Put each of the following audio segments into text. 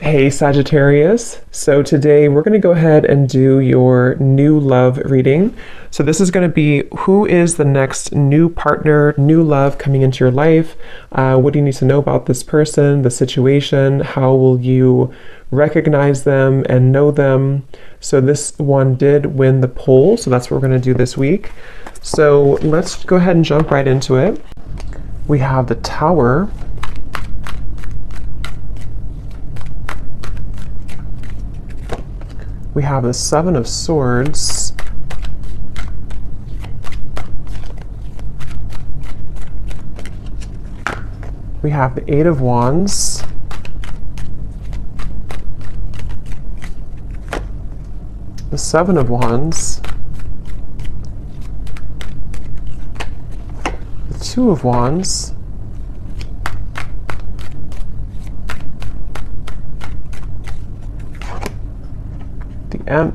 Hey Sagittarius. So today we're going to go ahead and do your new love reading. So this is going to be who is the next new partner, new love coming into your life. What do you need to know about this person, the situation? How will you recognize them and know them? So this one did win the poll. So that's what we're going to do this week. So let's go ahead and jump right into it. We have the Tower. We have the Seven of Swords. We have the Eight of Wands. The Seven of Wands. The Two of Wands.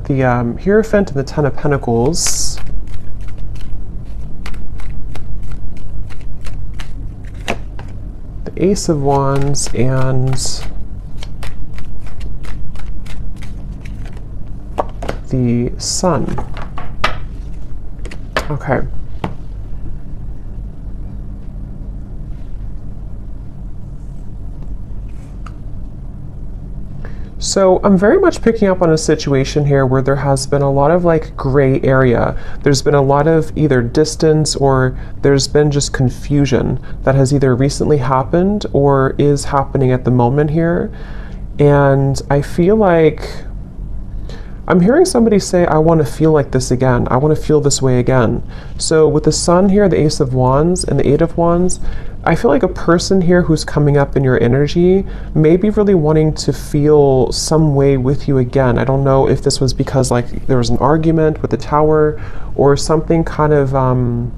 The Hierophant and the Ten of Pentacles. The Ace of Wands and the Sun. Okay. So I'm very much picking up on a situation here where there has been a lot of like gray area. There's been a lot of either distance or there's been just confusion that has either recently happened or is happening at the moment here. And I feel like I'm hearing somebody say, I want to feel like this again. I want to feel this way again. So with the Sun here, the Ace of Wands and the Eight of Wands, I feel like a person here who's coming up in your energy may be really wanting to feel some way with you again. I don't know if this was because like there was an argument with the Tower or something kind of, I'm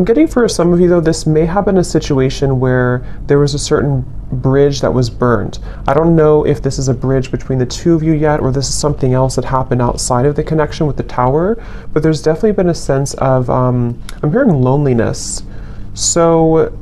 getting for some of you though, this may have been a situation where there was a certain bridge that was burned. I don't know if this is a bridge between the two of you yet, or this is something else that happened outside of the connection with the Tower, but there's definitely been a sense of, I'm hearing loneliness. So,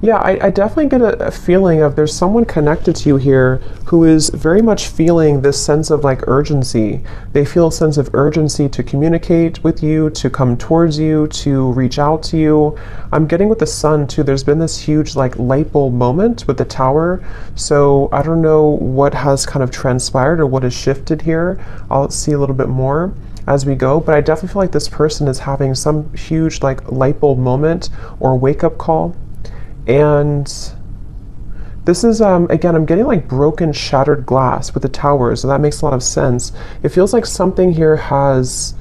yeah, I definitely get a feeling of there's someone connected to you here who is very much feeling this sense of like urgency. They feel a sense of urgency to communicate with you, to come towards you, to reach out to you. I'm getting with the Sun too, there's been this huge like light bulb moment with the Tower. So I don't know what has kind of transpired or what has shifted here. I'll see a little bit more as we go, but I definitely feel like this person is having some huge like light bulb moment or wake up call. And this is, again, I'm getting like broken, shattered glass with the Tower, so that makes a lot of sense. It feels like something here has,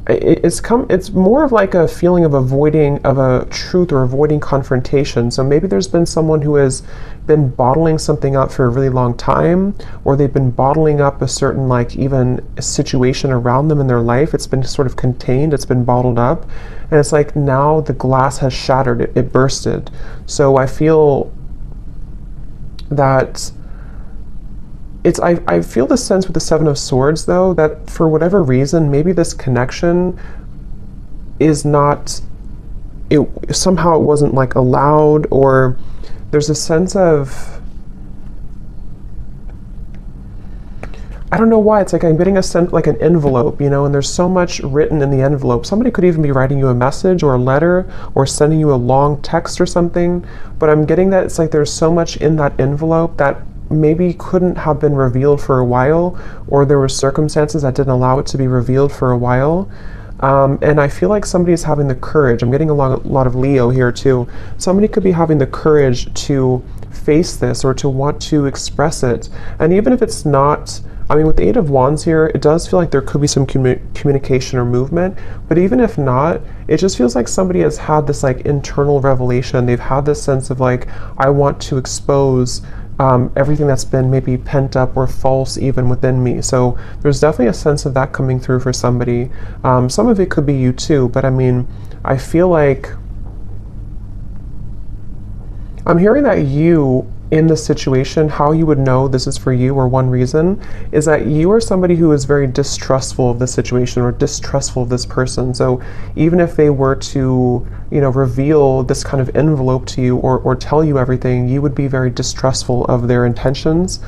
it's more of like a feeling of avoiding of a truth or avoiding confrontation. So maybe there's been someone who has been bottling something up for a really long time, or they've been bottling up a certain like even a situation around them in their life. It's been sort of contained, it's been bottled up, and it's like now the glass has shattered, it bursted. So I feel that I feel the sense with the Seven of Swords though, that for whatever reason, maybe this connection is not, somehow it wasn't like allowed, or there's a sense of, I don't know why, it's like I'm getting a sense like an envelope, you know, and there's so much written in the envelope. Somebody could even be writing you a message or a letter or sending you a long text or something, but I'm getting that it's like there's so much in that envelope that maybe couldn't have been revealed for a while, or there were circumstances that didn't allow it to be revealed for a while. And I feel like somebody is having the courage. I'm getting a lot of Leo here too. Somebody could be having the courage to face this or to want to express it. And even if it's not, I mean, with the Eight of Wands here, it does feel like there could be some communication or movement, but even if not, it just feels like somebody has had this like internal revelation. They've had this sense of like, I want to expose everything that's been maybe pent up or false even within me. So there's definitely a sense of that coming through for somebody. Some of it could be you too, but I mean, I feel like I'm hearing that you in the situation, how you would know this is for you, or one reason, is that you are somebody who is very distrustful of the situation or distrustful of this person. So even if they were to, you know, reveal this kind of envelope to you, or tell you everything, you would be very distrustful of their intentions.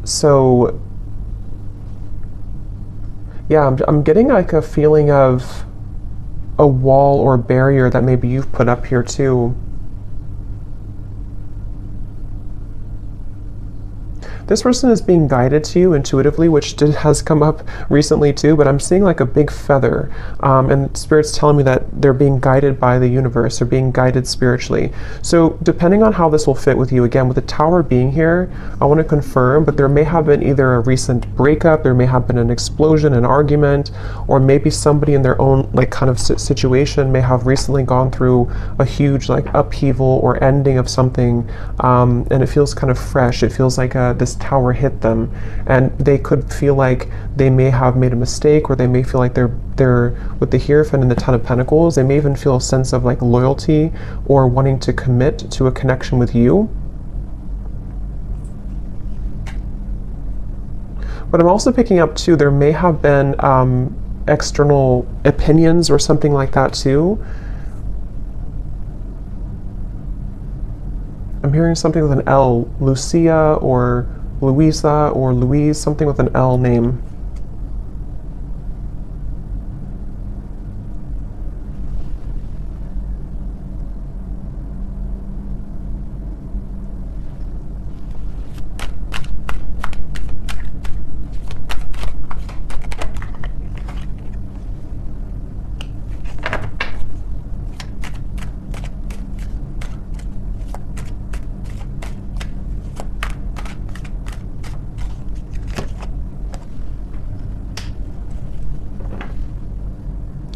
So yeah, I'm getting like a feeling of a wall or barrier that maybe you've put up here too. This person is being guided to you intuitively, which has come up recently too, but I'm seeing like a big feather. And Spirit's telling me that they're being guided by the universe, they're being guided spiritually. So depending on how this will fit with you, again, with the Tower being here, I want to confirm, but there may have been either a recent breakup, there may have been an explosion, an argument, or maybe somebody in their own like kind of situation may have recently gone through a huge like upheaval or ending of something, and it feels kind of fresh. It feels like this Tower hit them, and they could feel like they may have made a mistake, or they may feel like they're with the Hierophant and the Ten of Pentacles, they may even feel a sense of like loyalty or wanting to commit to a connection with you. But I'm also picking up too, there may have been external opinions or something like that too. I'm hearing something with an L, Lucia or Louisa or Louise, something with an L name.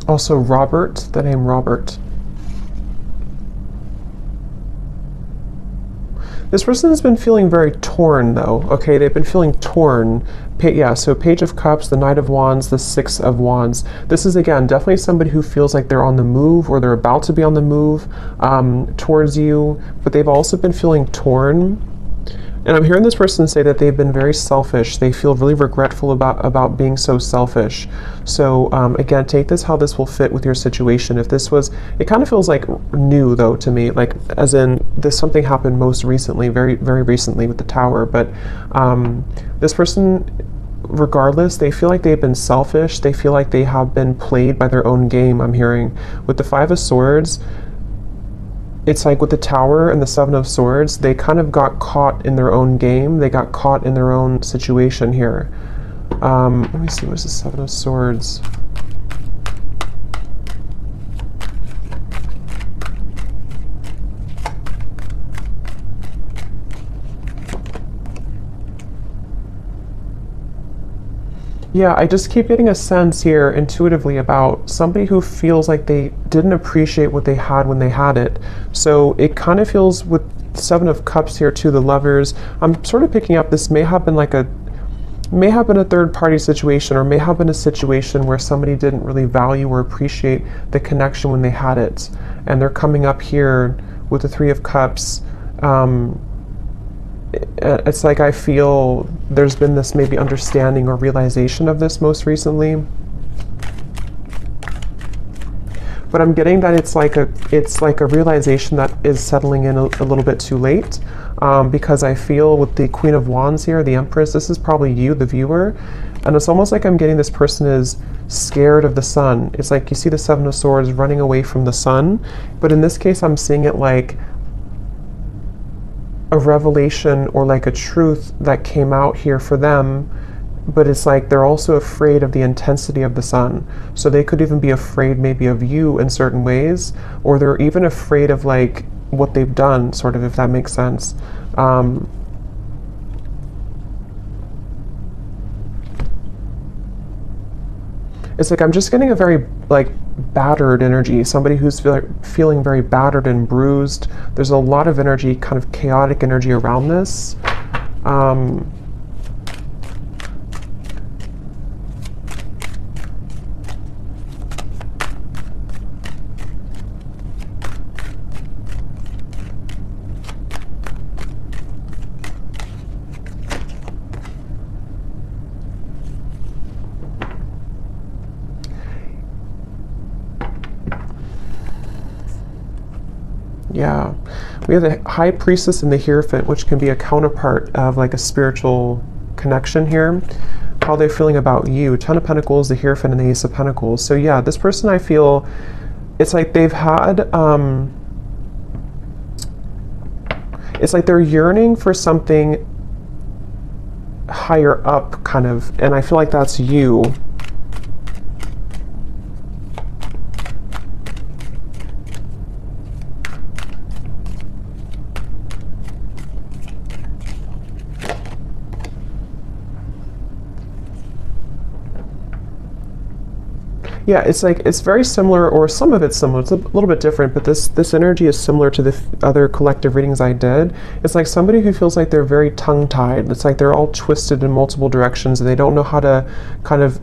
Also Robert, the name Robert. This person has been feeling very torn though, okay? They've been feeling torn. Yeah, so Page of Cups, the Knight of Wands, the Six of Wands. This is, again, definitely somebody who feels like they're on the move, or they're about to be on the move towards you, but they've also been feeling torn. And I'm hearing this person say that they've been very selfish. They feel really regretful about being so selfish. So again, take this how this will fit with your situation. If this was, it kind of feels like new though to me, like as in this something happened most recently, very, very recently with the Tower. But this person, regardless, they feel like they've been selfish. They feel like they have been played by their own game, I'm hearing. With the Five of Swords, it's like with the Tower and the Seven of Swords, they kind of got caught in their own game. They got caught in their own situation here. Let me see, what's the Seven of Swords? Yeah, I just keep getting a sense here intuitively about somebody who feels like they didn't appreciate what they had when they had it. So it kind of feels with Seven of Cups here too, the Lovers. I'm sort of picking up this may have been a third party situation, or may have been a situation where somebody didn't really value or appreciate the connection when they had it. And they're coming up here with the Three of Cups. It's like I feel there's been this maybe understanding or realization of this most recently. But I'm getting that it's like a realization that is settling in a little bit too late, because I feel with the Queen of Wands here, the Empress, this is probably you, the viewer, and it's almost like I'm getting this person is scared of the sun. It's like you see the Seven of Swords running away from the sun, but in this case I'm seeing it like a revelation or like a truth that came out here for them, but it's like they're also afraid of the intensity of the sun. So they could even be afraid maybe of you in certain ways, or they're even afraid of like what they've done, sort of, if that makes sense. It's like I'm just getting a very like battered energy, somebody who's feeling very battered and bruised. There's a lot of energy, kind of chaotic energy around this. Yeah. We have the High Priestess and the Hierophant, which can be a counterpart of like a spiritual connection here. How they're feeling about you. Ten of Pentacles, the Hierophant, and the Ace of Pentacles. So yeah, this person, I feel, it's like they've had, it's like they're yearning for something higher up, kind of, and I feel like that's you. Yeah, it's like, it's very similar, or some of it's similar. It's a little bit different, but this energy is similar to the other collective readings I did. It's like somebody who feels like they're very tongue-tied. It's like they're all twisted in multiple directions, and they don't know how to kind of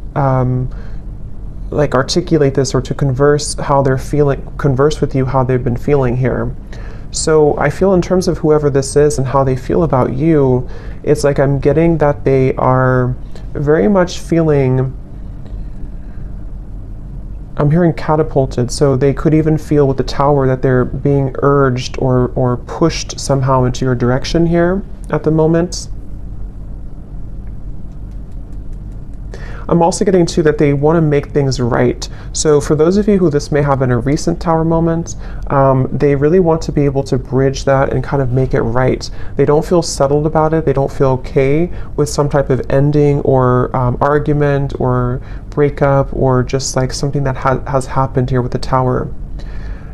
like articulate this, or to converse how they're feeling, converse with you how they've been feeling here. So I feel, in terms of whoever this is and how they feel about you, it's like I'm getting that they are very much feeling, I'm hearing catapulted, so they could even feel with the Tower that they're being urged or pushed somehow into your direction here at the moment. I'm also getting to that they want to make things right. So for those of you who this may have been a recent Tower moment, they really want to be able to bridge that and kind of make it right. They don't feel settled about it. They don't feel okay with some type of ending or argument or breakup, or just like something that has happened here with the Tower.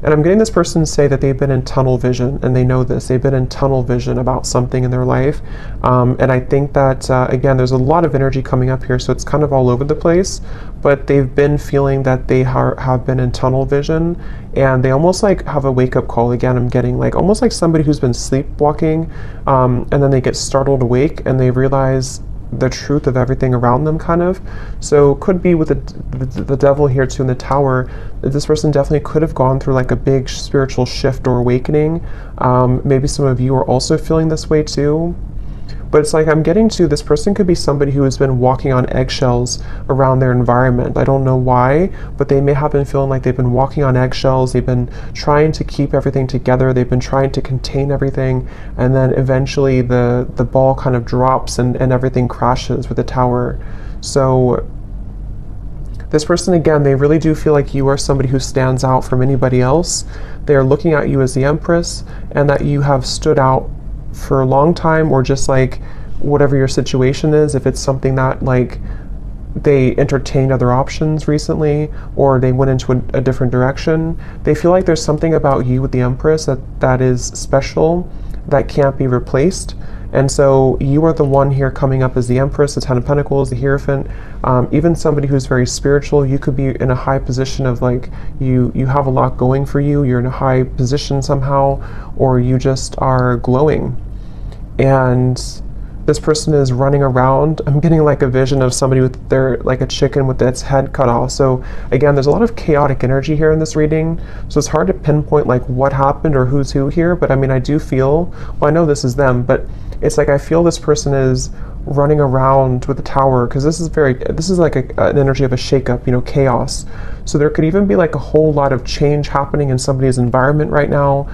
And I'm getting this person to say that they've been in tunnel vision, and they know this. They've been in tunnel vision about something in their life. And I think that, again, there's a lot of energy coming up here, so it's kind of all over the place. But they've been feeling that they have been in tunnel vision, and they almost like have a wake-up call. Again, I'm getting like almost like somebody who's been sleepwalking, and then they get startled awake, and they realize the truth of everything around them, kind of. So could be with the devil here too in the Tower, this person definitely could have gone through like a big spiritual shift or awakening. Maybe some of you are also feeling this way too. But it's like I'm getting to, this person could be somebody who has been walking on eggshells around their environment. I don't know why, but they may have been feeling like they've been walking on eggshells. They've been trying to keep everything together. They've been trying to contain everything. And then eventually the ball kind of drops and everything crashes with the Tower. So this person, again, they really do feel like you are somebody who stands out from anybody else. They are looking at you as the Empress, and that you have stood out for a long time, or just like whatever your situation is, if it's something that like they entertained other options recently, or they went into a different direction, they feel like there's something about you with the Empress that is special, that can't be replaced. And so you are the one here coming up as the Empress, the Ten of Pentacles, the Hierophant. Even somebody who's very spiritual, you could be in a high position of like, you have a lot going for you, you're in a high position somehow, or you just are glowing. And this person is running around. I'm getting like a vision of somebody with their, like a chicken with its head cut off. So again, there's a lot of chaotic energy here in this reading. So it's hard to pinpoint like what happened or who's who here. But I mean, I do feel, well, I know this is them, but it's like I feel this person is running around with the Tower, because this is like an energy of a shakeup, you know, chaos. So there could even be like a whole lot of change happening in somebody's environment right now.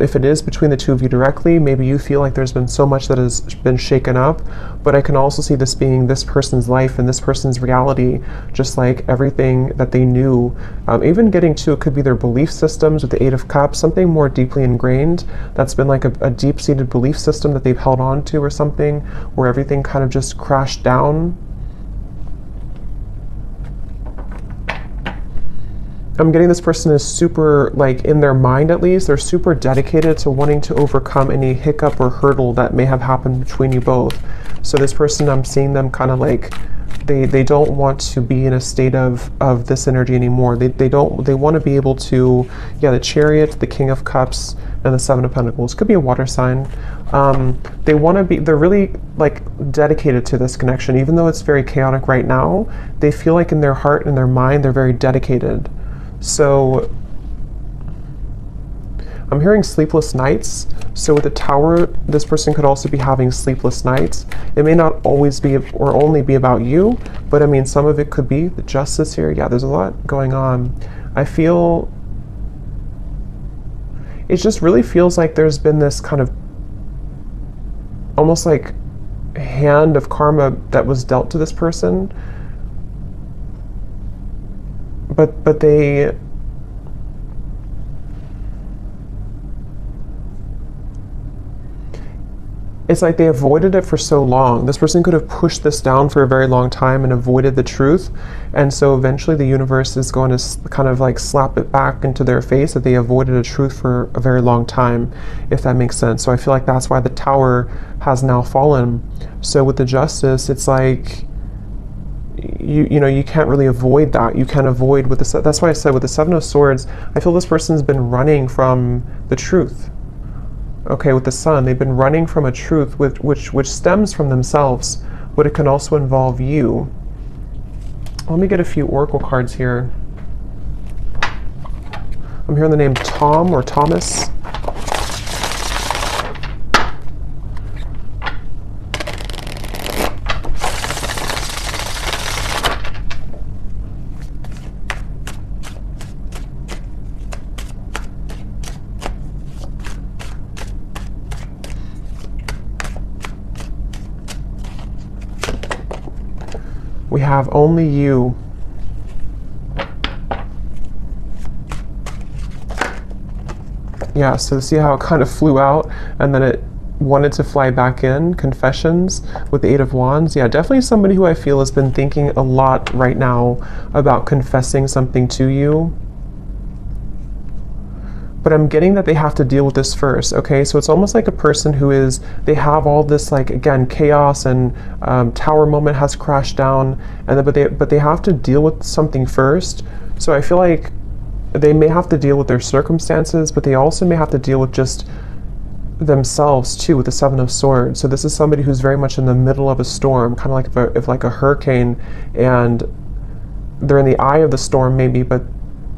If it is between the two of you directly, maybe you feel like there's been so much that has been shaken up, but I can also see this being this person's life and this person's reality, just like everything that they knew. Even getting to, it could be their belief systems with the Eight of Cups, something more deeply ingrained that's been like a deep-seated belief system that they've held on to, or something where everything kind of just crashed down. I'm getting this person is super, like in their mind at least, they're super dedicated to wanting to overcome any hiccup or hurdle that may have happened between you both. So this person, I'm seeing them kind of like, they don't want to be in a state of this energy anymore. They want to be able to, yeah, the Chariot, the King of Cups, and the Seven of Pentacles. Could be a water sign. They want to be, they're really like dedicated to this connection. Even though it's very chaotic right now, they feel like in their heart and their mind, they're very dedicated. So I'm hearing sleepless nights. So with the Tower, this person could also be having sleepless nights. It may not always be or only be about you, but I mean, some of it could be the Justice here. Yeah, there's a lot going on. I feel it just really feels like there's been this kind of almost like hand of karma that was dealt to this person, but they it's like they avoided it for so long. This person could have pushed this down for a very long time and avoided the truth, and so eventually the universe is going to kind of like slap it back into their face that they avoided a truth for a very long time, if that makes sense. So I feel like that's why the Tower has now fallen. So with the Justice, it's like you know, you can't really avoid that. You can't avoid with the, that's why I said with the Seven of Swords, I feel this person's been running from the truth. Okay, with the Sun, they've been running from a truth which stems from themselves, but it can also involve you. Let me get a few oracle cards here. I'm hearing the name Tom or Thomas. We have only you. Yeah, so see how it kind of flew out and then it wanted to fly back in. Confessions with the Eight of Wands. Yeah, definitely somebody who I feel has been thinking a lot right now about confessing something to you. But I'm getting that they have to deal with this first, okay? So it's almost like a person who is, they have all this, like, again, chaos and Tower moment has crashed down, and then, but they have to deal with something first. So I feel like they may have to deal with their circumstances, but they also may have to deal with just themselves too, with the Seven of Swords. So this is somebody who's very much in the middle of a storm, kind of like if like a hurricane, and they're in the eye of the storm maybe, but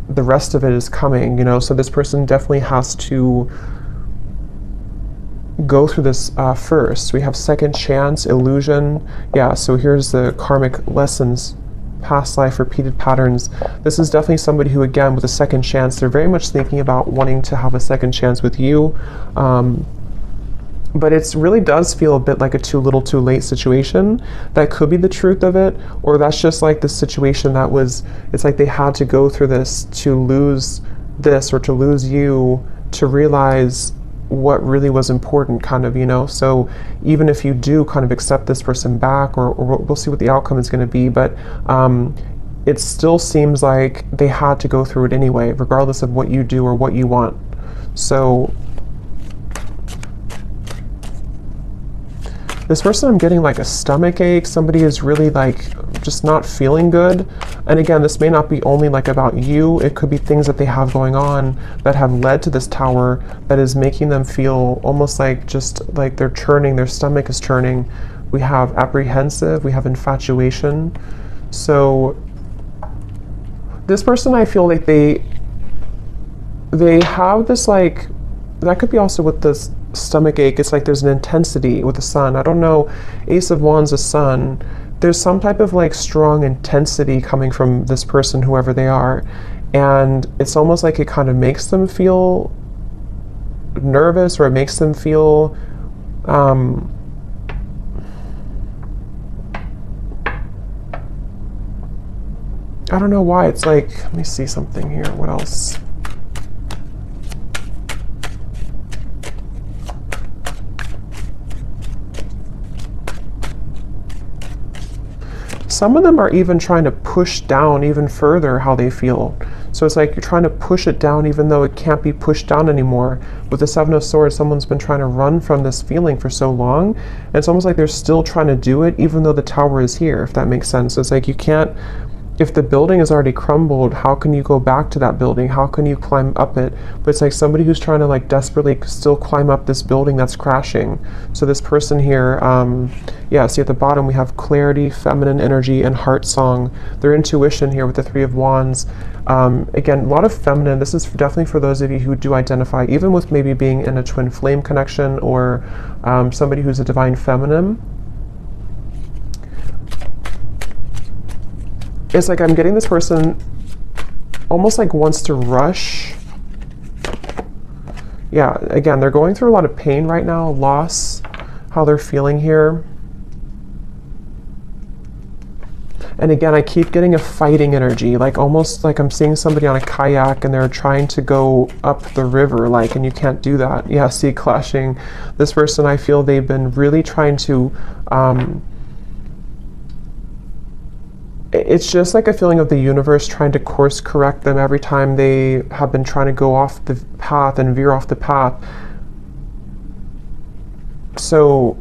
the rest of it is coming, you know. So this person definitely has to go through this first. We have second chance, illusion. Yeah, so here's the karmic lessons, past life, repeated patterns. This is definitely somebody who, again, with a second chance, they're very much thinking about wanting to have a second chance with you. But it really does feel a bit like a too little too late situation. That could be the truth of it, or that's just like the situation that was, it's like they had to go through this to lose this or to lose you to realize what really was important, kind of, you know. So even if you do kind of accept this person back, or we'll see what the outcome is going to be, but it still seems like they had to go through it anyway, regardless of what you do or what you want. So this person, I'm getting like a stomach ache. Somebody is really like just not feeling good. And again, this may not be only like about you. It could be things that they have going on that have led to this Tower that is making them feel almost like just like they're churning, their stomach is churning. We have apprehensive, we have infatuation. So this person, I feel like they have this, like, that could be also with this stomach ache. It's like there's an intensity with the Sun. I don't know, Ace of Wands, the Sun, there's some type of like strong intensity coming from this person, whoever they are, and it's almost like it kind of makes them feel nervous, or it makes them feel I don't know why. It's like, let me see something here. What else? Some of them are even trying to push down even further how they feel. So it's like you're trying to push it down even though it can't be pushed down anymore. With the Seven of Swords, someone's been trying to run from this feeling for so long, and it's almost like they're still trying to do it even though the Tower is here, if that makes sense. So it's like you can't, if the building is already crumbled, how can you go back to that building? How can you climb up it? But it's like somebody who's trying to like desperately still climb up this building that's crashing. So this person here, yeah, see at the bottom we have clarity, feminine energy, and heart song. Their intuition here with the Three of Wands. Again, a lot of feminine. This is definitely for those of you who do identify even with maybe being in a twin flame connection, or somebody who's a divine feminine. It's like I'm getting this person almost like wants to rush. Yeah, again, they're going through a lot of pain right now, loss, how they're feeling here. And again, I keep getting a fighting energy, like almost like I'm seeing somebody on a kayak and they're trying to go up the river, like, and you can't do that. Yeah, see, clashing. This person, I feel they've been really trying to, it's just like a feeling of the universe trying to course correct them every time they have been trying to go off the path and veer off the path. So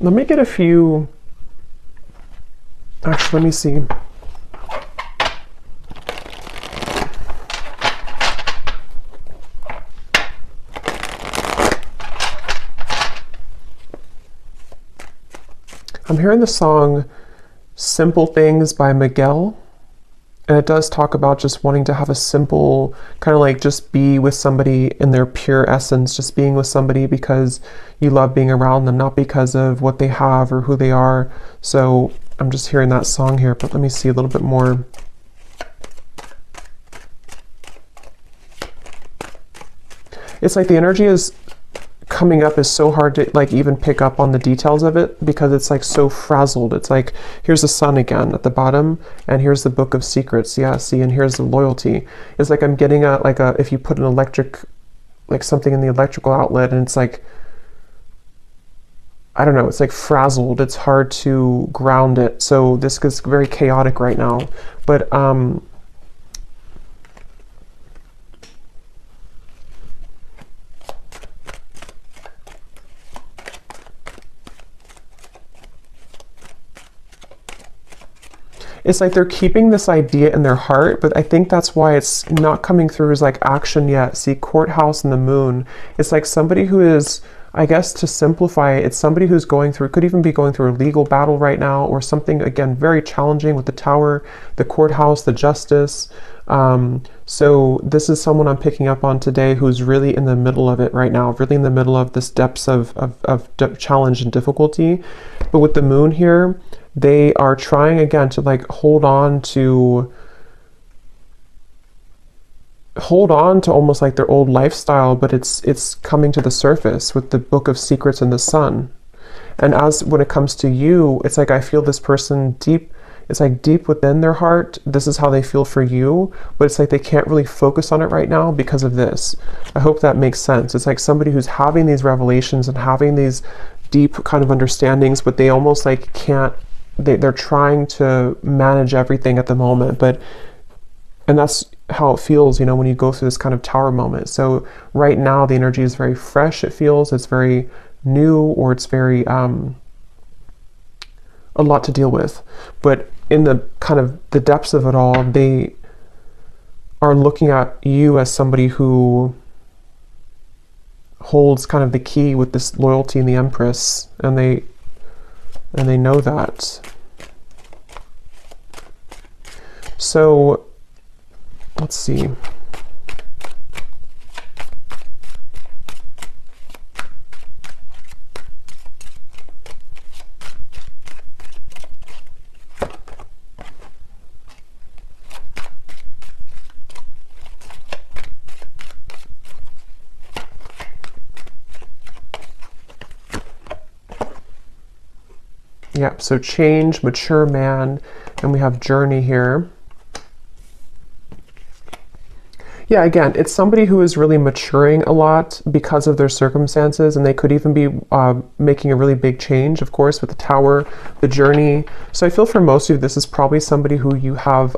let me get a few, actually, let me see. I'm hearing the song Simple Things by Miguel. And it does talk about just wanting to have a simple, kind of like just be with somebody in their pure essence, just being with somebody because you love being around them, not because of what they have or who they are. So I'm just hearing that song here, but let me see a little bit more. It's like the energy is coming up is so hard to like even pick up on the details of it because it's like so frazzled. It's like, here's the sun again at the bottom and here's the book of secrets. Yeah, see, and here's the loyalty. It's like I'm getting a, like a, if you put an electric, like something in the electrical outlet and it's like, I don't know, it's like frazzled. It's hard to ground it. So this is very chaotic right now. But it's like they're keeping this idea in their heart, but I think that's why it's not coming through as like action yet. See, courthouse and the moon. It's like somebody who is, I guess to simplify it, it's somebody who's going through, could even be going through a legal battle right now or something, again, very challenging with the tower, the courthouse, the justice. So this is someone I'm picking up on today who's really in the middle of it right now, really in the middle of this depths of challenge and difficulty. But with the moon here, they are trying again to like hold on to almost like their old lifestyle, but it's coming to the surface with the book of secrets and the sun. And as when it comes to you, it's like I feel this person deep, it's like deep within their heart, this is how they feel for you, but it's like they can't really focus on it right now because of this. I hope that makes sense. It's like somebody who's having these revelations and having these deep kind of understandings, but they almost like can't, they're trying to manage everything at the moment, and that's how it feels, you know, when you go through this kind of tower moment. So right now the energy is very fresh, it feels, it's very new, or it's very a lot to deal with. But in the kind of the depths of it all, they are looking at you as somebody who holds kind of the key with this loyalty and the Empress, and they know that. So let's see. Yeah, so change, mature man, and we have journey here. Yeah, again, it's somebody who is really maturing a lot because of their circumstances, and they could even be making a really big change, of course, with the tower, the journey. So I feel for most of you, this is probably somebody who you have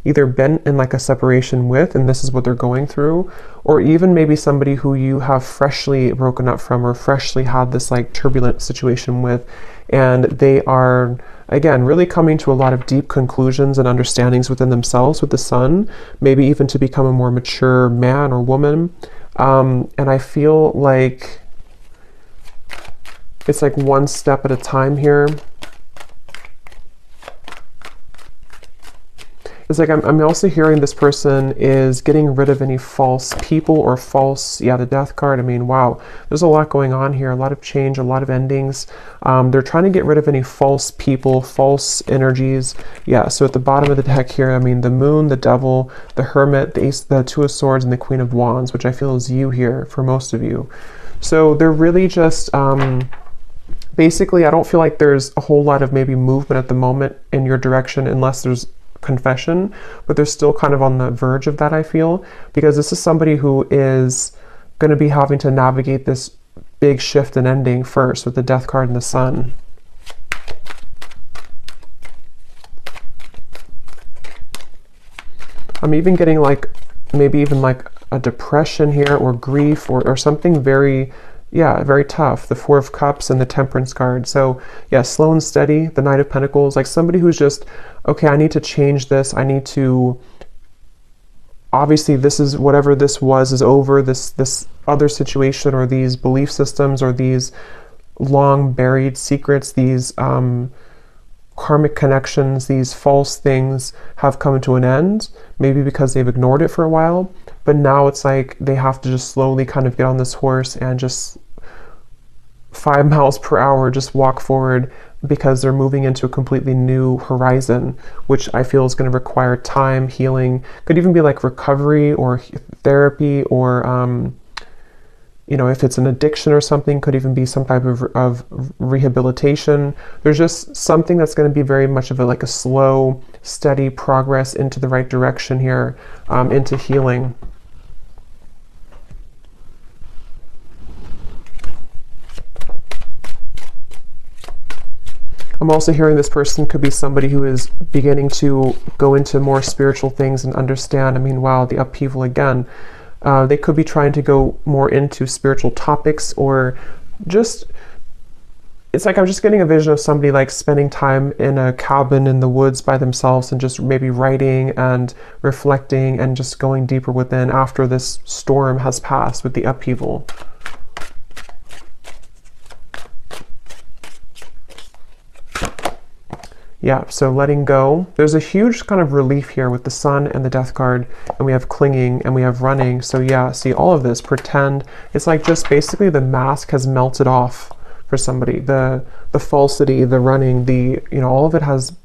either been in like a separation with, and this is what they're going through, or even maybe somebody who you have freshly broken up from or freshly had this like turbulent situation with, and they are, again, really coming to a lot of deep conclusions and understandings within themselves with the sun, maybe even to become a more mature man or woman. And I feel like It's like one step at a time here. It's like I'm also hearing this person is getting rid of any false people or false, yeah, the death card. I mean, wow, there's a lot going on here, a lot of change, a lot of endings. They're trying to get rid of any false people, false energies. Yeah, so at the bottom of the deck here, I mean, the moon, the devil, the hermit, the ace, the two of swords, and the queen of wands, which I feel is you here for most of you. So they're really just, basically, I don't feel like there's a whole lot of maybe movement at the moment in your direction unless there's confession, but they're still kind of on the verge of that, I feel, because this is somebody who is going to be having to navigate this big shift and ending first with the death card and the sun. I'm even getting like maybe even like a depression here or grief or something very, yeah, very tough. The Four of Cups and the Temperance card. So yeah, slow and steady, the Knight of Pentacles, like somebody who's just, okay, I need to change this. I need to, obviously this is, whatever this was is over, this other situation or these belief systems or these long buried secrets, these karmic connections, these false things have come to an end, maybe because they've ignored it for a while, but now it's like they have to just slowly kind of get on this horse and just 5 miles per hour just walk forward, because they're moving into a completely new horizon, which I feel is going to require time, healing, could even be like recovery or therapy, or you know, if it's an addiction or something, could even be some type of rehabilitation. There's just something that's going to be very much of a slow, steady progress into the right direction here, into healing. I'm also hearing this person could be somebody who is beginning to go into more spiritual things and understand. I mean, wow, the upheaval again. They could be trying to go more into spiritual topics, or just, it's like I'm just getting a vision of somebody like spending time in a cabin in the woods by themselves and just maybe writing and reflecting and just going deeper within after this storm has passed with the upheaval. Yeah, so letting go. There's a huge kind of relief here with the sun and the death card, and we have clinging and we have running. So yeah, see all of this, pretend. It's like just basically the mask has melted off for somebody. The falsity, the running, the, you know, all of it has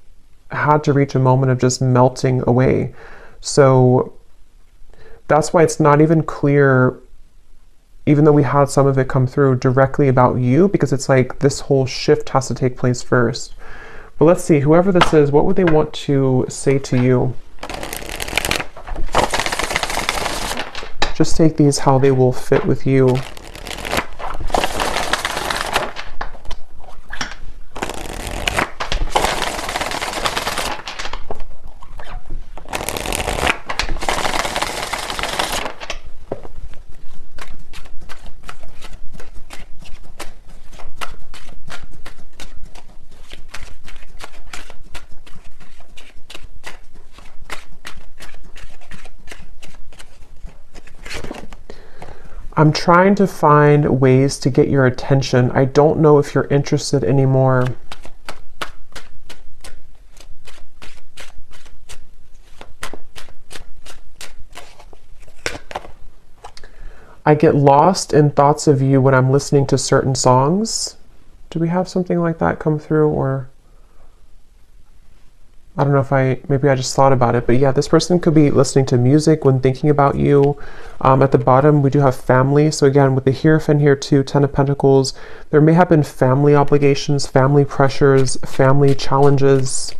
had to reach a moment of just melting away. So that's why it's not even clear, even though we had some of it come through directly about you, because it's like this whole shift has to take place first. But let's see, whoever this is, what would they want to say to you? Just take these how they will fit with you. I'm trying to find ways to get your attention. I don't know if you're interested anymore. I get lost in thoughts of you when I'm listening to certain songs. Do we have something like that come through? Or I don't know if maybe I just thought about it, but yeah, this person could be listening to music when thinking about you. At the bottom, we do have family. So again, with the Hierophant here too, 10 of Pentacles, there may have been family obligations, family pressures, family challenges.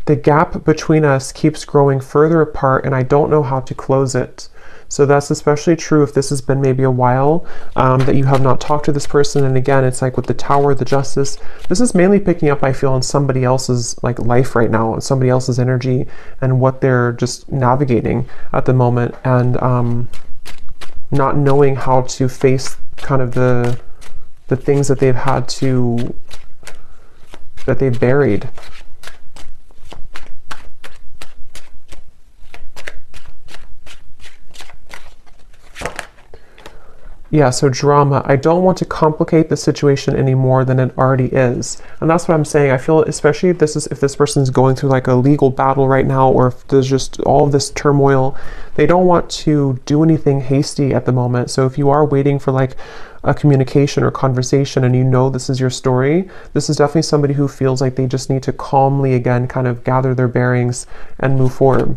The gap between us keeps growing further apart, and I don't know how to close it. So that's especially true if this has been maybe a while that you have not talked to this person. And again, it's like with the Tower, the Justice, this is mainly picking up, I feel, on somebody else's like life right now, on somebody else's energy and what they're just navigating at the moment, and not knowing how to face kind of the things that they've had to, that they've buried. Yeah, so drama. I don't want to complicate the situation any more than it already is. And that's what I'm saying. I feel, especially if this person's going through like a legal battle right now, or if there's just all of this turmoil, they don't want to do anything hasty at the moment. So if you are waiting for like a communication or conversation and you know this is your story, this is definitely somebody who feels like they just need to calmly again kind of gather their bearings and move forward.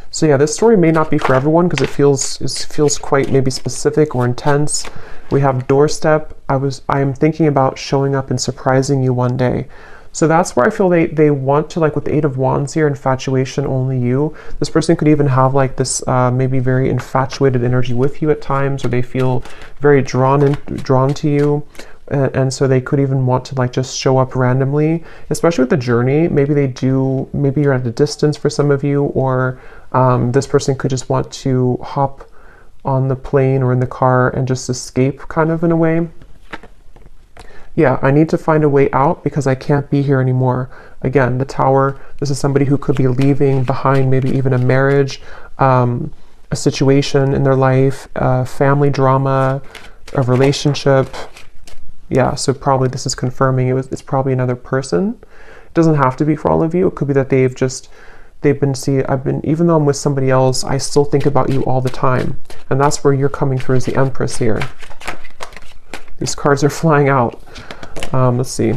So yeah, this story may not be for everyone because it feels quite maybe specific or intense. We have doorstep. I am thinking about showing up and surprising you one day. So that's where I feel they want to, like with the Eight of Wands here, infatuation, only you. This person could even have like this maybe very infatuated energy with you at times, or they feel very drawn to you. And so they could even want to like just show up randomly, especially with the journey. Maybe you're at a distance for some of you, or this person could just want to hop on the plane or in the car and just escape kind of in a way. Yeah, I need to find a way out because I can't be here anymore. Again, the Tower, this is somebody who could be leaving behind maybe even a marriage, a situation in their life, family drama, a relationship. Yeah, so probably this is confirming it's probably another person. It doesn't have to be for all of you. It could be that even though I'm with somebody else, I still think about you all the time. And that's where you're coming through as the Empress here. These cards are flying out. Let's see.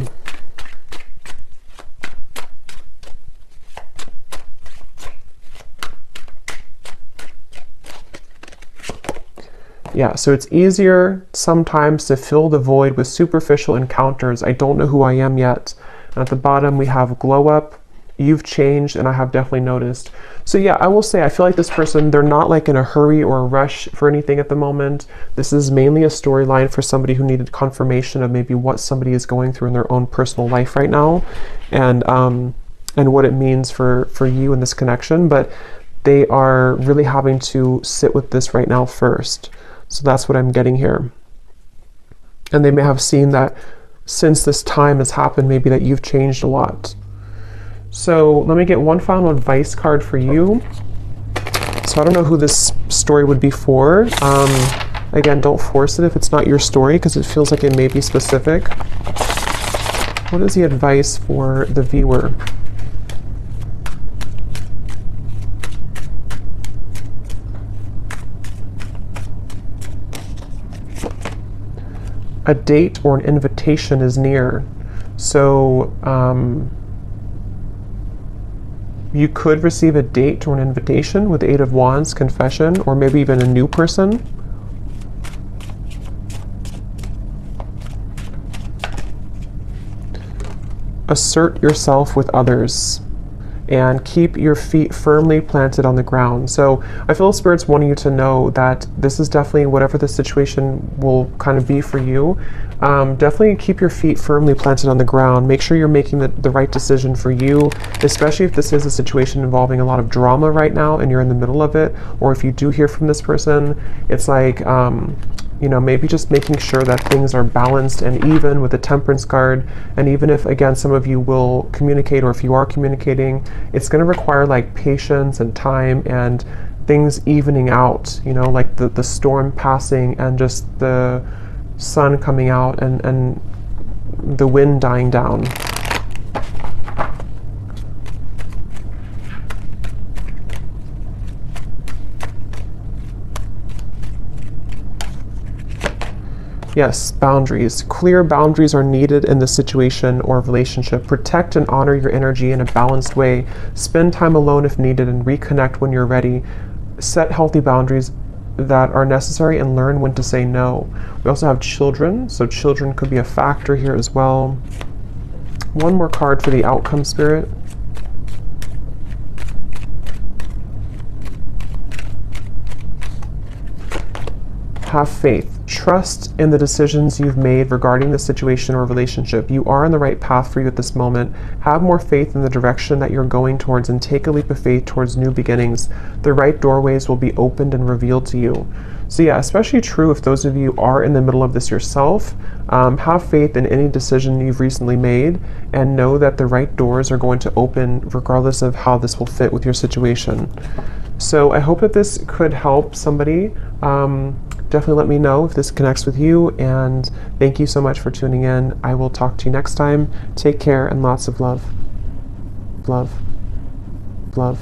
Yeah, so it's easier sometimes to fill the void with superficial encounters. I don't know who I am yet. And at the bottom, we have glow up. You've changed, and I have definitely noticed. So yeah, I will say, I feel like this person, they're not like in a hurry or a rush for anything at the moment. This is mainly a storyline for somebody who needed confirmation of maybe what somebody is going through in their own personal life right now, and what it means for you in this connection. But they are really having to sit with this right now first. So that's what I'm getting here. And they may have seen that since this time has happened, maybe that you've changed a lot. So let me get one final advice card for you. So I don't know who this story would be for. Again, don't force it if it's not your story, because it feels like it may be specific. What is the advice for the viewer? A date or an invitation is near. So you could receive a date or an invitation with the Eight of Wands, confession, or maybe even a new person. Assert yourself with others and keep your feet firmly planted on the ground. So I feel Spirit's wanting you to know that this is definitely, whatever the situation will kind of be for you, definitely keep your feet firmly planted on the ground. Make sure you're making the right decision for you, especially if this is a situation involving a lot of drama right now and you're in the middle of it, or if you do hear from this person, it's like, you know, maybe just making sure that things are balanced and even with the Temperance card. And even if, again, some of you will communicate, or if you are communicating, it's going to require like patience and time and things evening out, you know, like the storm passing and just the sun coming out and the wind dying down. Yes, boundaries. Clear boundaries are needed in this situation or relationship. Protect and honor your energy in a balanced way. Spend time alone if needed and reconnect when you're ready. Set healthy boundaries that are necessary and learn when to say no. We also have children, so children could be a factor here as well. One more card for the outcome, Spirit. Have faith. Trust in the decisions you've made regarding the situation or relationship. You are on the right path for you at this moment. Have more faith in the direction that you're going towards and take a leap of faith towards new beginnings. The right doorways will be opened and revealed to you. So yeah, especially true if those of you are in the middle of this yourself. Have faith in any decision you've recently made and know that the right doors are going to open regardless of how this will fit with your situation. So I hope that this could help somebody. Definitely let me know if this connects with you, and thank you so much for tuning in. I will talk to you next time. Take care and lots of love. Love. Love.